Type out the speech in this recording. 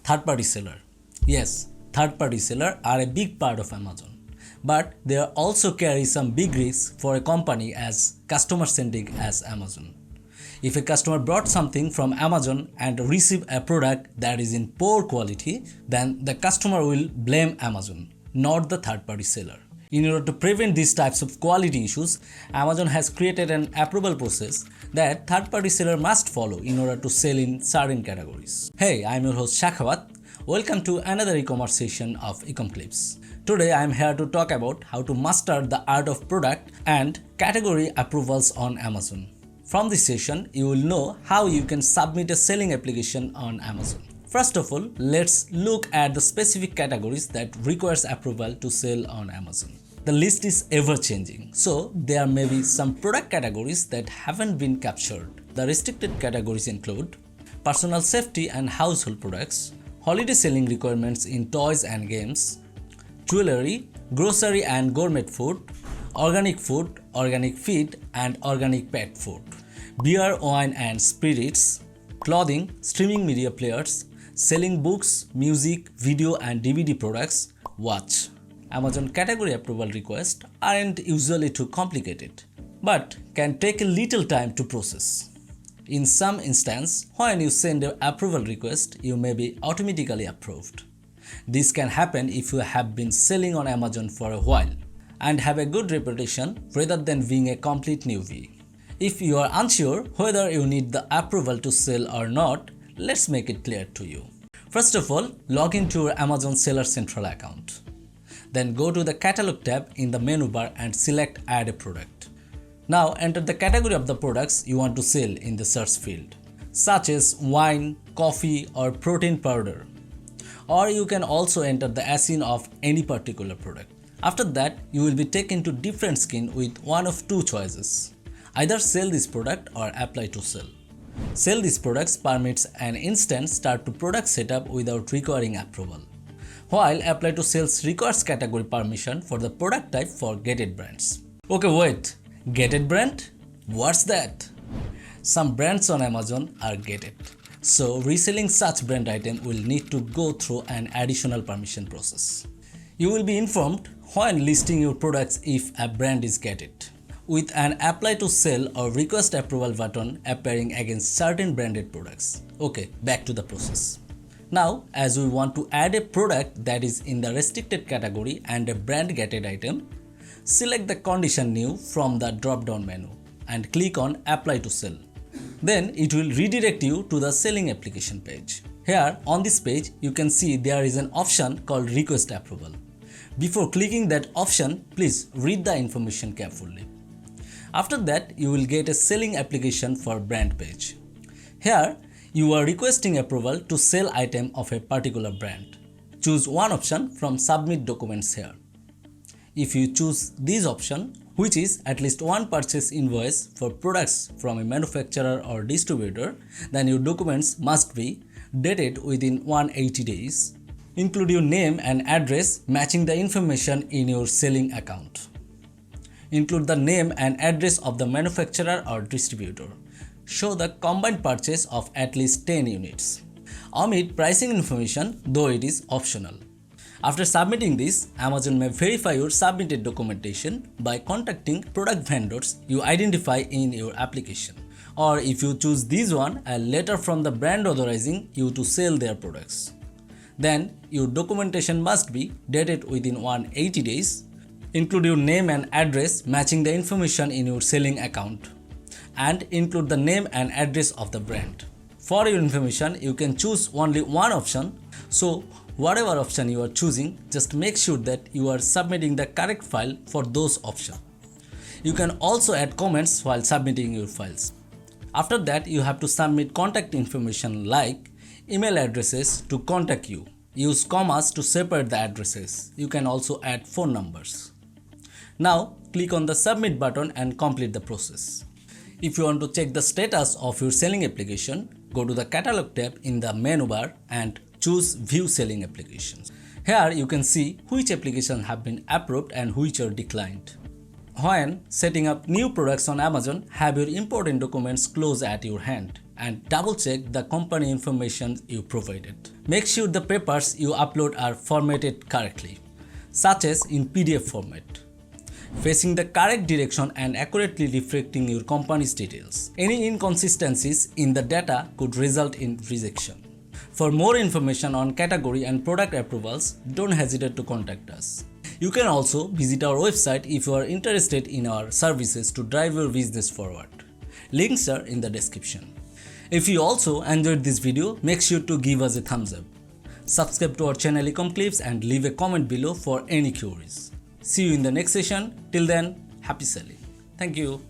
Third-party seller. Yes, third-party seller are a big part of Amazon, but they also carry some big risks for a company as customer-centric as Amazon. If a customer bought something from Amazon and received a product that is in poor quality, then the customer will blame Amazon, not the third-party seller. In order to prevent these types of quality issues, Amazon has created an approval process that third-party seller must follow in order to sell in certain categories. Hey, I'm your host Sakhawat. Welcome to another e-commerce session of Ecomclips. Today I am here to talk about how to master the art of product and category approvals on Amazon. From this session, you will know how you can submit a selling application on Amazon. First of all, let's look at the specific categories that requires approval to sell on Amazon. The list is ever changing, so there may be some product categories that haven't been captured. The restricted categories include personal safety and household products, holiday selling requirements in toys and games, jewelry, grocery and gourmet food, organic food, organic feed and organic pet food, beer, wine and spirits, clothing, streaming media players, selling books, music, video and DVD products, watch. Amazon category approval requests aren't usually too complicated, but can take a little time to process. In some instances, when you send an approval request, you may be automatically approved. This can happen if you have been selling on Amazon for a while and have a good reputation rather than being a complete newbie. If you are unsure whether you need the approval to sell or not, let's make it clear to you. First of all, log into your Amazon Seller Central account. Then go to the Catalog tab in the menu bar and select Add a Product. Now enter the category of the products you want to sell in the search field, such as wine, coffee or protein powder. Or you can also enter the ASIN of any particular product. After that, you will be taken to different screen with one of two choices. Either sell this product or apply to sell. Sell these products permits an instant start to product setup without requiring approval, while apply to sales requires category permission for the product type for gated brands. Okay, wait, gated brand? What's that? Some brands on Amazon are gated, so reselling such brand item will need to go through an additional permission process. You will be informed when listing your products if a brand is gated, with an apply to sell or request approval button appearing against certain branded products. Okay, back to the process. Now, as we want to add a product that is in the restricted category and a brand gated item, select the condition new from the drop-down menu and click on apply to sell. Then it will redirect you to the selling application page. Here on this page, you can see there is an option called request approval. Before clicking that option, please read the information carefully. After that, you will get a selling application for brand page. Here, you are requesting approval to sell item of a particular brand. Choose one option from submit documents here. If you choose this option, which is at least one purchase invoice for products from a manufacturer or distributor, then your documents must be dated within 180 days. Include your name and address matching the information in your selling account. Include the name and address of the manufacturer or distributor. Show the combined purchase of at least 10 units. Omit pricing information, though it is optional. After submitting this, Amazon may verify your submitted documentation by contacting product vendors you identify in your application. Or if you choose this one, a letter from the brand authorizing you to sell their products. Then your documentation must be dated within 180 days. Include your name and address matching the information in your selling account, and include the name and address of the brand. For your information, you can choose only one option, so whatever option you are choosing, just make sure that you are submitting the correct file for those options. You can also add comments while submitting your files. After that, you have to submit contact information like email addresses to contact you. Use commas to separate the addresses. You can also add phone numbers. Now, click on the submit button and complete the process. If you want to check the status of your selling application, go to the Catalog tab in the menu bar and choose View Selling Applications. Here you can see which applications have been approved and which are declined. When setting up new products on Amazon, have your important documents close at your hand and double check the company information you provided. Make sure the papers you upload are formatted correctly, such as in PDF format, facing the correct direction and accurately reflecting your company's details. Any inconsistencies in the data could result in rejection. For more information on category and product approvals, don't hesitate to contact us. You can also visit our website if you are interested in our services to drive your business forward. Links are in the description. If you also enjoyed this video, make sure to give us a thumbs up. Subscribe to our channel Ecomclips and leave a comment below for any queries. See you in the next session. Till then, happy selling. Thank you.